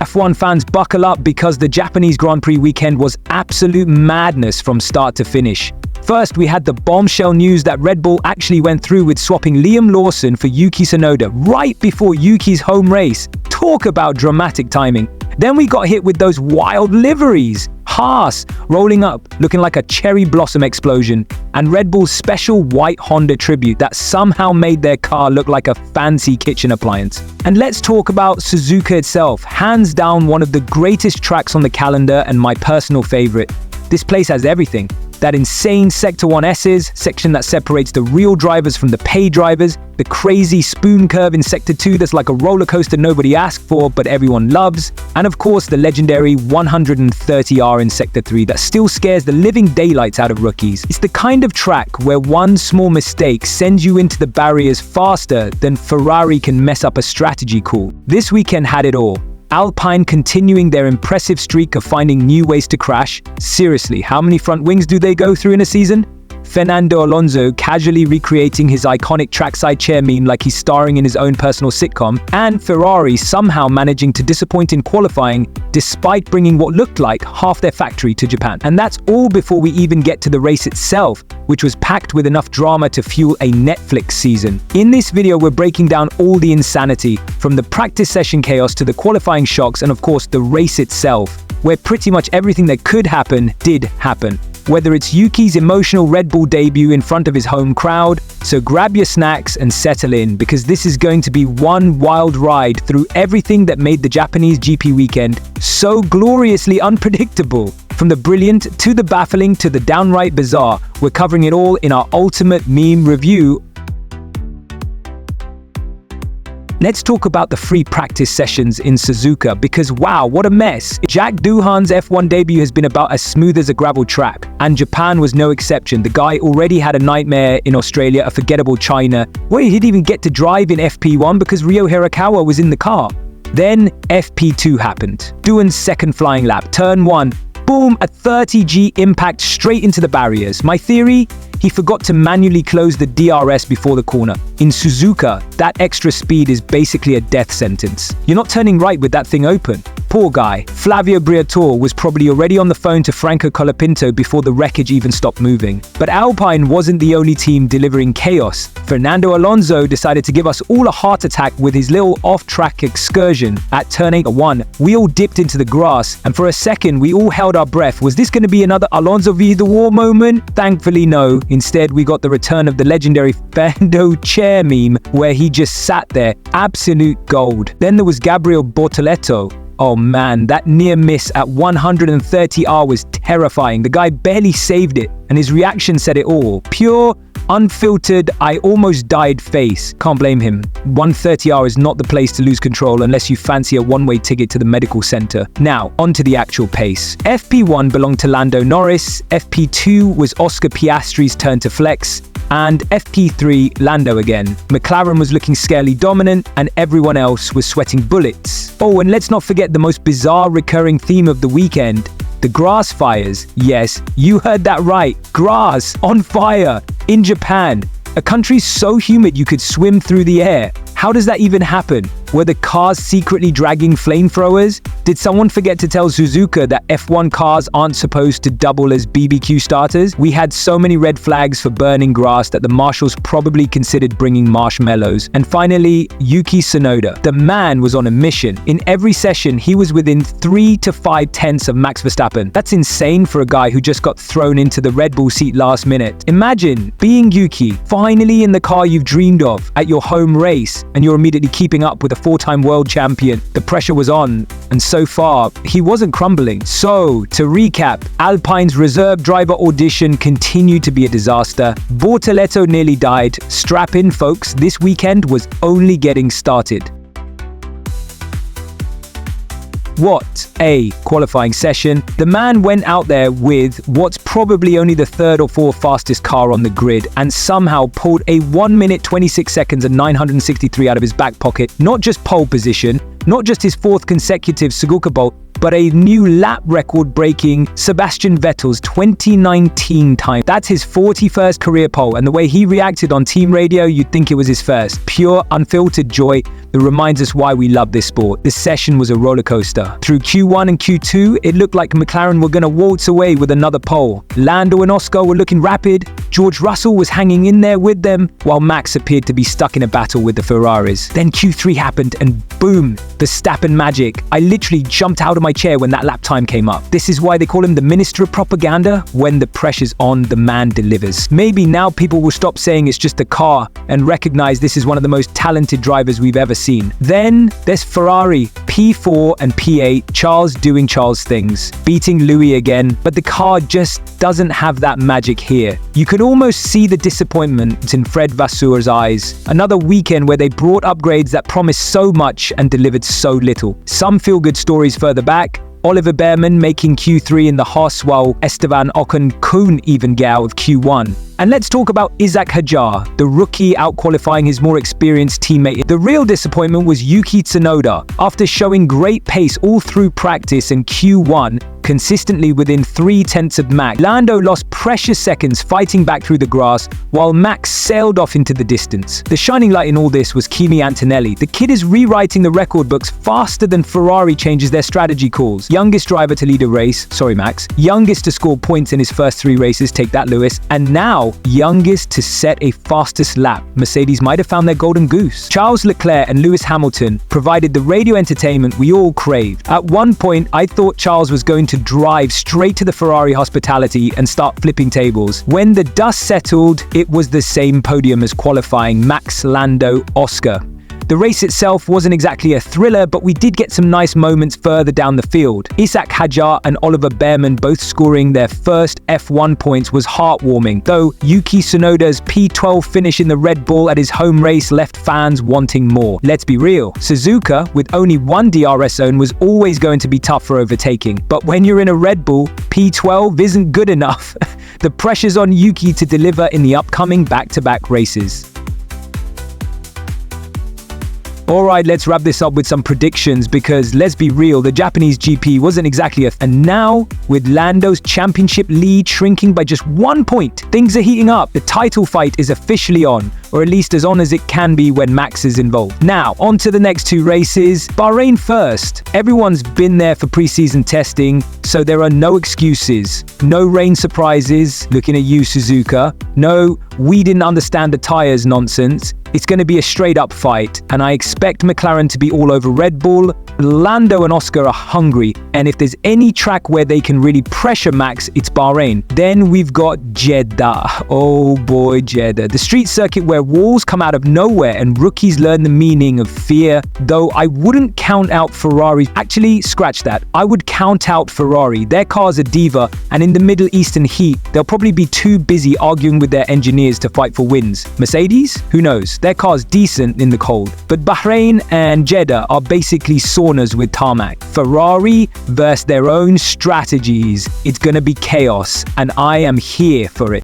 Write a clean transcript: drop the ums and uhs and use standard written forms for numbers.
F1 fans, buckle up because the Japanese Grand Prix weekend was absolute madness from start to finish. First, we had the bombshell news that Red Bull actually went through with swapping Liam Lawson for Yuki Tsunoda right before Yuki's home race. Talk about dramatic timing. Then we got hit with those wild liveries. Haas rolling up, looking like a cherry blossom explosion, and Red Bull's special white Honda tribute that somehow made their car look like a fancy kitchen appliance. And let's talk about Suzuka itself. Hands down one of the greatest tracks on the calendar and my personal favorite. This place has everything. That insane Sector 1S's, section that separates the real drivers from the paid drivers, the crazy spoon curve in Sector 2 that's like a roller coaster nobody asked for but everyone loves, and of course the legendary 130R in Sector 3 that still scares the living daylights out of rookies. It's the kind of track where one small mistake sends you into the barriers faster than Ferrari can mess up a strategy call. This weekend had it all. Alpine continuing their impressive streak of finding new ways to crash. Seriously, how many front wings do they go through in a season? Fernando Alonso casually recreating his iconic trackside chair meme like he's starring in his own personal sitcom, and Ferrari somehow managing to disappoint in qualifying despite bringing what looked like half their factory to Japan. And that's all before we even get to the race itself, which was packed with enough drama to fuel a Netflix season. In this video, we're breaking down all the insanity, from the practice session chaos to the qualifying shocks and of course the race itself, where pretty much everything that could happen did happen. Whether it's Yuki's emotional Red Bull debut in front of his home crowd, so grab your snacks and settle in because this is going to be one wild ride through everything that made the Japanese GP weekend so gloriously unpredictable. From the brilliant to the baffling to the downright bizarre, we're covering it all in our ultimate meme review. Let's talk about the free practice sessions in Suzuka because wow, what a mess. Jack Doohan's F1 debut has been about as smooth as a gravel track, and Japan was no exception. The guy already had a nightmare in Australia, a forgettable China, where he didn't even get to drive in FP1 because Ryo Hirakawa was in the car. Then FP2 happened. Doohan's second flying lap, turn 1, boom, a 30G impact straight into the barriers. My theory? He forgot to manually close the DRS before the corner. In Suzuka, that extra speed is basically a death sentence. You're not turning right with that thing open. Poor guy. Flavio Briatore was probably already on the phone to Franco Colapinto before the wreckage even stopped moving. But Alpine wasn't the only team delivering chaos. Fernando Alonso decided to give us all a heart attack with his little off-track excursion at turn 1. We all dipped into the grass, and for a second we all held our breath. Was this going to be another Alonso v the wall moment? Thankfully no. Instead, we got the return of the legendary Fernando chair meme where he just sat there, absolute gold. Then there was Gabriel Bortoleto. Oh man, that near miss at 130R was terrifying. The guy barely saved it, and his reaction said it all. Pure, unfiltered, I almost died face. Can't blame him. 130R is not the place to lose control unless you fancy a one-way ticket to the medical center. Now, onto the actual pace. FP1 belonged to Lando Norris, FP2 was Oscar Piastri's turn to flex, and FP3, Lando again. McLaren was looking scarily dominant, and everyone else was sweating bullets. Oh, and let's not forget the most bizarre recurring theme of the weekend, the grass fires. Yes, you heard that right. Grass on fire in Japan, a country so humid you could swim through the air. How does that even happen? Were the cars secretly dragging flamethrowers? Did someone forget to tell Suzuka that F1 cars aren't supposed to double as BBQ starters? We had so many red flags for burning grass that the marshals probably considered bringing marshmallows. And finally, Yuki Tsunoda. The man was on a mission. In every session, he was within 3 to 5 tenths of Max Verstappen. That's insane for a guy who just got thrown into the Red Bull seat last minute. Imagine being Yuki, finally in the car you've dreamed of at your home race, and you're immediately keeping up with a 4-time world champion. The pressure was on, and so far, he wasn't crumbling. So, to recap, Alpine's reserve driver audition continued to be a disaster. Bortoleto nearly died. Strap in, folks, this weekend was only getting started. What a qualifying session. The man went out there with what's probably only the 3rd or 4th fastest car on the grid and somehow pulled a 1 minute 26 seconds and 963 out of his back pocket. Not just pole position, Not just his 4th consecutive Suzuka pole, but a new lap record breaking Sebastian Vettel's 2019 time. That's his 41st career pole, and the way he reacted on team radio, you'd think it was his first. Pure, unfiltered joy that reminds us why we love this sport. This session was a roller coaster. Through Q1 and Q2, it looked like McLaren were going to waltz away with another pole. Lando and Oscar were looking rapid, George Russell was hanging in there with them, while Max appeared to be stuck in a battle with the Ferraris. Then Q3 happened and boom, Verstappen magic. I literally jumped out of my chair when that lap time came up. This is why they call him the Minister of Propaganda. When the pressure's on, the man delivers. Maybe now people will stop saying it's just a car and recognize this is one of the most talented drivers we've ever seen. Then there's Ferrari, P4 and P8, Charles doing Charles things, beating Louis again, but the car just doesn't have that magic here. You could almost see the disappointment in Fred Vasseur's eyes. Another weekend where they brought upgrades that promised so much and delivered so little. Some feel-good stories further back. Oliver Behrman making Q3 in the Haas, while Esteban Ocon couldn't even get out of Q1. And let's talk about Isaac Hadjar, the rookie out-qualifying his more experienced teammate. The real disappointment was Yuki Tsunoda. After showing great pace all through practice and Q1, consistently within 0.3 of Max, Lando lost precious seconds fighting back through the grass, while Max sailed off into the distance. The shining light in all this was Kimi Antonelli. The kid is rewriting the record books faster than Ferrari changes their strategy calls. Youngest driver to lead a race, sorry Max. Youngest to score points in his first 3 races, take that Lewis. And now, youngest to set a fastest lap. Mercedes might have found their golden goose. Charles Leclerc and Lewis Hamilton provided the radio entertainment we all craved. At one point, I thought Charles was going to drive straight to the Ferrari hospitality and start flipping tables. When the dust settled, it was the same podium as qualifying: Max, Lando, Oscar. The race itself wasn't exactly a thriller, but we did get some nice moments further down the field. Isaac Hadjar and Oliver Behrman both scoring their first F1 points was heartwarming, though Yuki Tsunoda's P12 finish in the Red Bull at his home race left fans wanting more. Let's be real, Suzuka, with only 1 DRS zone, was always going to be tough for overtaking. But when you're in a Red Bull, P12 isn't good enough. The pressure's on Yuki to deliver in the upcoming back-to-back races. Alright, let's wrap this up with some predictions, because let's be real, the Japanese GP wasn't exactly and now, with Lando's championship lead shrinking by just 1 point, things are heating up. The title fight is officially on, or at least as on as it can be when Max is involved. Now, on to the next 2 races. Bahrain first. Everyone's been there for pre-season testing, so there are no excuses. No rain surprises, looking at you, Suzuka. No, we didn't understand the tires nonsense. It's going to be a straight-up fight, and I expect McLaren to be all over Red Bull. Lando and Oscar are hungry, and if there's any track where they can really pressure Max, it's Bahrain. Then we've got Jeddah. Oh boy, Jeddah. The street circuit where walls come out of nowhere and rookies learn the meaning of fear, though I wouldn't count out Ferrari. Actually, scratch that. I would count out Ferrari. Their car's a diva, and in the Middle Eastern heat, they'll probably be too busy arguing with their engineers to fight for wins. Mercedes? Who knows? Their car's decent in the cold. But Bahrain and Jeddah are basically saunas with tarmac. Ferrari versus their own strategies. It's gonna be chaos, and I am here for it.